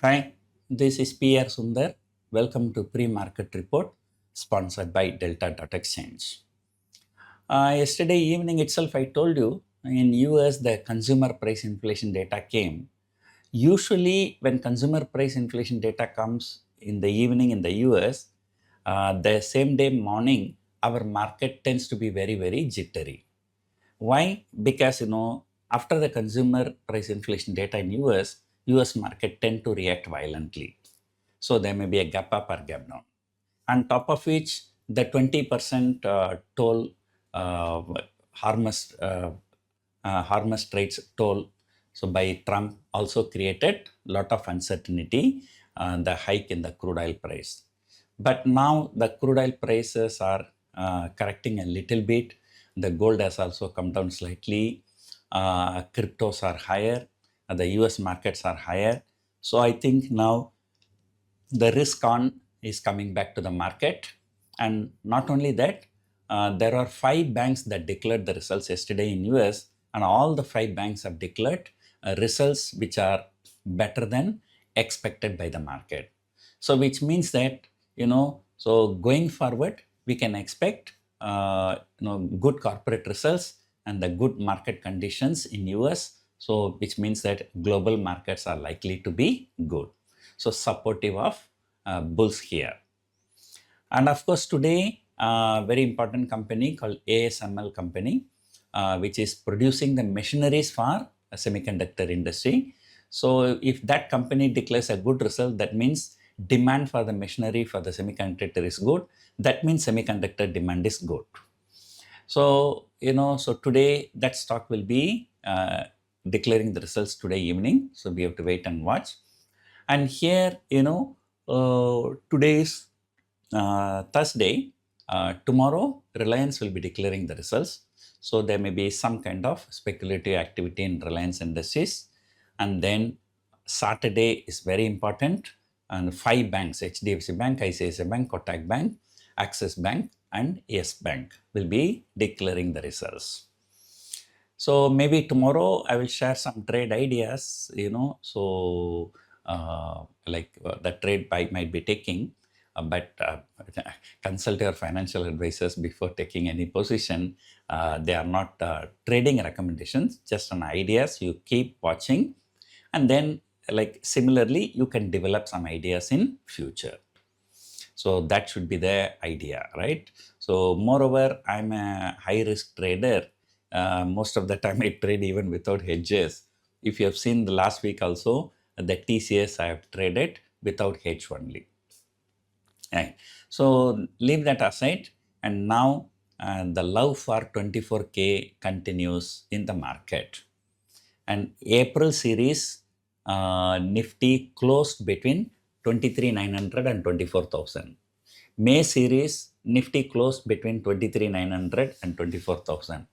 Hi, this is PR Sundar. Welcome to Pre-Market Report sponsored by Delta.exchange. Yesterday evening itself, I told you in US the consumer price inflation data came. Usually, when consumer price inflation data comes in the evening in the US, the same day morning, our market tends to be very jittery. Why? Because after the consumer price inflation data in US market tend to react violently. So there may be a gap up or gap down. On top of which, the 20% toll uh, harmless trades toll so by Trump also created a lot of uncertainty, the hike in the crude oil price. But now the crude oil prices are correcting a little bit. The gold has also come down slightly. Cryptos are higher. The US markets are higher. So I think now the risk on is coming back to the market. And not only that, there are 5 banks that declared the results yesterday in US, and all the 5 banks have declared results which are better than expected by the market. So which means that, so going forward, we can expect, good corporate results and the good market conditions in US. So which means that global markets are likely to be good. So supportive of bulls here. And of course, today, very important company called ASML company, which is producing the machineries for a semiconductor industry. So if that company declares a good result, that means demand for the machinery for the semiconductor is good. That means semiconductor demand is good. So, so today that stock will be declaring the results today evening. So we have to wait and watch. And here, today is Thursday. Tomorrow, Reliance will be declaring the results. So there may be some kind of speculative activity in Reliance Industries. And then Saturday is very important. And 5 banks, HDFC Bank, ICICI Bank, Kotak Bank, Axis Bank, and Yes Bank will be declaring the results. So maybe tomorrow I will share some trade ideas, so the trade I might be taking, but consult your financial advisors before taking any position. They are not trading recommendations, just an ideas. You keep watching, and then similarly, you can develop some ideas in future. So that should be the idea, right? So moreover, I'm a high risk trader. Most of the time I trade even without hedges. If you have seen the last week also, the TCS I have traded without hedge only. Right. So leave that aside, and now the love for 24K continues in the market. And April series, Nifty closed between 23,900 and 24,000. May series, Nifty closed between 23,900 and 24,000.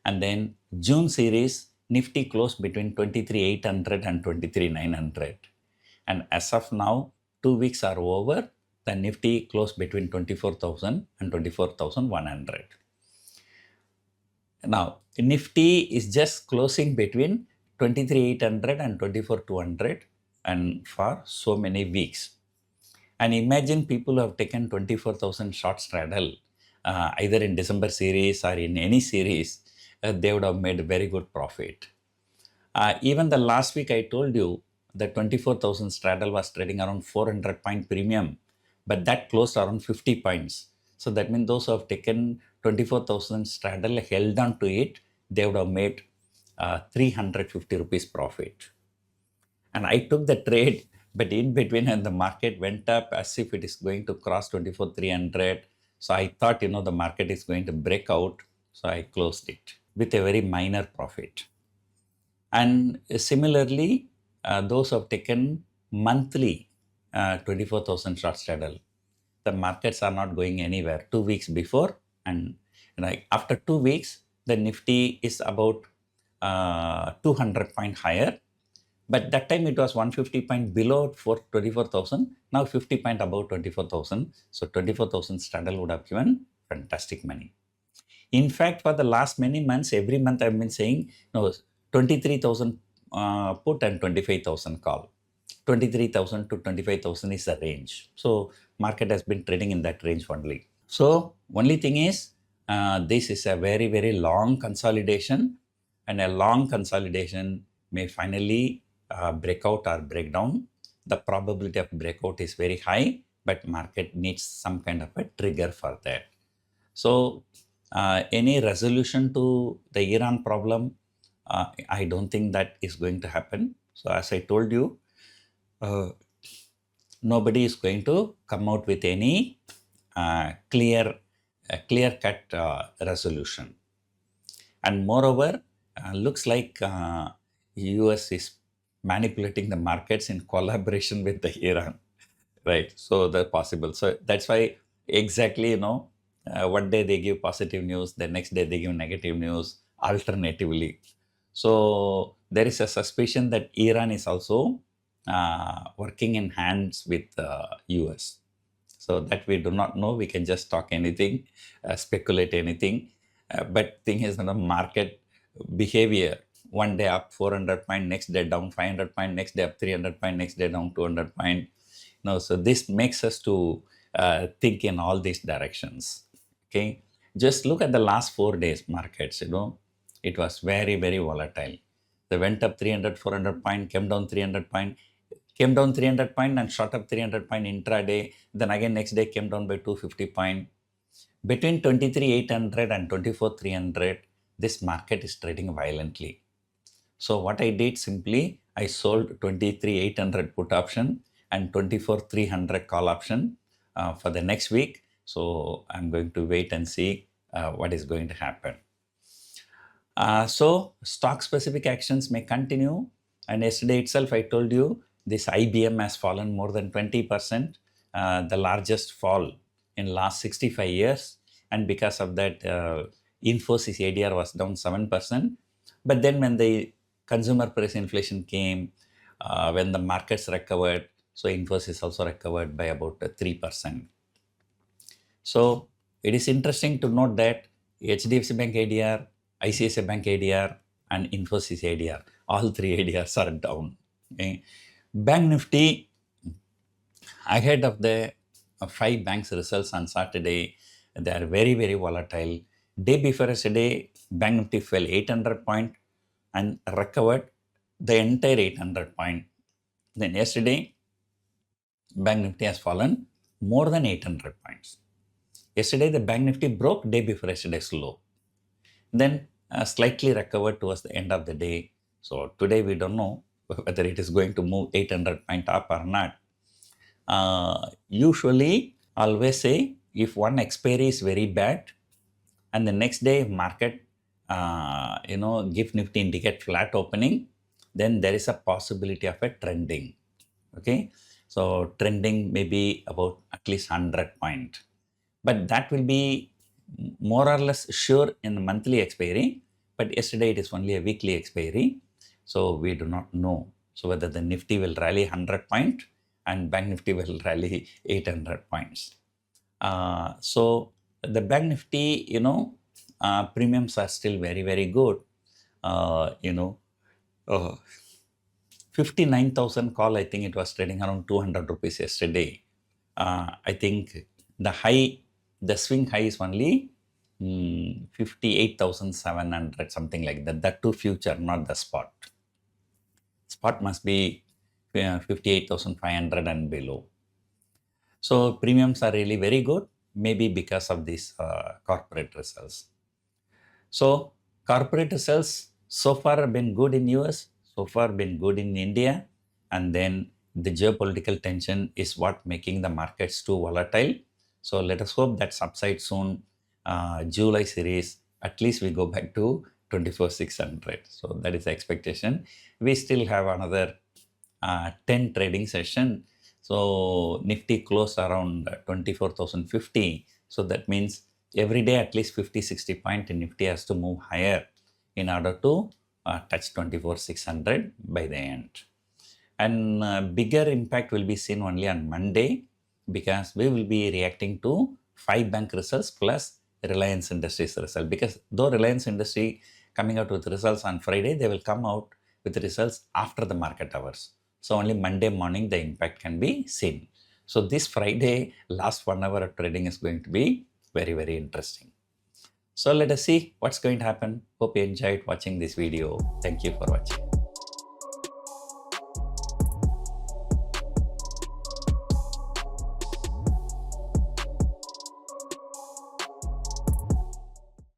And then June series, Nifty closed between 23,800 and 23,900. And as of now, 2 weeks are over. The Nifty closed between 24,000 and 24,100. Now, Nifty is just closing between 23,800 and 24,200 and for so many weeks. And imagine people who have taken 24,000 short straddle, either in December series or in any series, they would have made a very good profit. Even the last week I told you the 24,000 straddle was trading around 400 point premium, but that closed around 50 points. So that means those who have taken 24,000 straddle, held on to it, they would have made 350 rupees profit. And I took the trade, but in between and the market went up as if it is going to cross 24,300. So I thought, the market is going to break out. So I closed it with a very minor profit. And similarly, those who have taken monthly 24,000 short straddle, the markets are not going anywhere. 2 weeks before, and after 2 weeks, the Nifty is about 200 point higher. But that time it was 150 point below for 24,000. Now 50 point above 24,000. So 24,000 straddle would have given fantastic money. In fact, for the last many months, every month I've been saying, 23,000 put and 25,000 call. 23,000 to 25,000 is the range. So market has been trading in that range only. So only thing is, this is a very, very long consolidation, and a long consolidation may finally break out or break down. The probability of breakout is very high, but market needs some kind of a trigger for that. So any resolution to the Iran problem, I don't think that is going to happen. So as I told you, nobody is going to come out with any clear-cut resolution. And moreover, looks like US is manipulating the markets in collaboration with the Iran, right? So the possible. So that's why exactly, one day they give positive news, the next day they give negative news alternatively. So there is a suspicion that Iran is also working in hands with US. So that we do not know. We can just talk anything, speculate anything. But thing is, the market behavior, one day up 400 point, next day down 500 point, next day up 300 point, next day down 200 point. So this makes us to think in all these directions. Okay, just look at the last 4 days markets. It was very, very volatile. They went up 300, 400 point, came down 300 point, came down 300 point and shot up 300 point intraday. Then again next day came down by 250 point. Between 23,800 and 24,300, this market is trading violently. So what I did simply, I sold 23,800 put option and 24,300 call option for the next week. So I'm going to wait and see what is going to happen. So stock specific actions may continue. And yesterday itself, I told you this IBM has fallen more than 20%, the largest fall in last 65 years. And because of that, Infosys ADR was down 7%. But then when the consumer price inflation came, when the markets recovered, so Infosys also recovered by about 3%. So it is interesting to note that HDFC Bank ADR, ICICI Bank ADR, and Infosys ADR, all three ADRs are down. Okay. Bank Nifty, ahead of the 5 banks results on Saturday, they are very, very volatile. Day before yesterday, Bank Nifty fell 800 point and recovered the entire 800 point. Then yesterday, Bank Nifty has fallen more than 800 points. Yesterday, the Bank Nifty broke day before yesterday's low. Then slightly recovered towards the end of the day. So today we don't know whether it is going to move 800 point up or not. Usually, always say if one expiry is very bad and the next day market, give Nifty indicate flat opening, then there is a possibility of a trending. Okay, so trending may be about at least 100 point, but that will be more or less sure in the monthly expiry. But yesterday it is only a weekly expiry, so we do not know. So whether the Nifty will rally 100 point and Bank Nifty will rally 800 points. So the Bank Nifty, premiums are still very, very good. 59,000 call, I think it was trading around 200 rupees yesterday. I think the swing high is only 58,700, something like that. That too future, not the spot. Spot must be 58,500 and below. So premiums are really very good, maybe because of these corporate results. So corporate results so far have been good in US, so far been good in India, and then the geopolitical tension is what making the markets too volatile. So let us hope that subsides soon. July series, at least we go back to 24,600. So that is the expectation. We still have another 10 trading session. So Nifty closed around 24,050. So that means every day at least 50-60 point in Nifty has to move higher in order to touch 24,600 by the end. And bigger impact will be seen only on Monday, because we will be reacting to 5 bank results plus Reliance Industries result. Because though Reliance Industry coming out with results on Friday, they will come out with results after the market hours. So only Monday morning the impact can be seen. So this Friday, last 1 hour of trading is going to be very, very interesting. So let us see what's going to happen. Hope you enjoyed watching this video. Thank you for watching.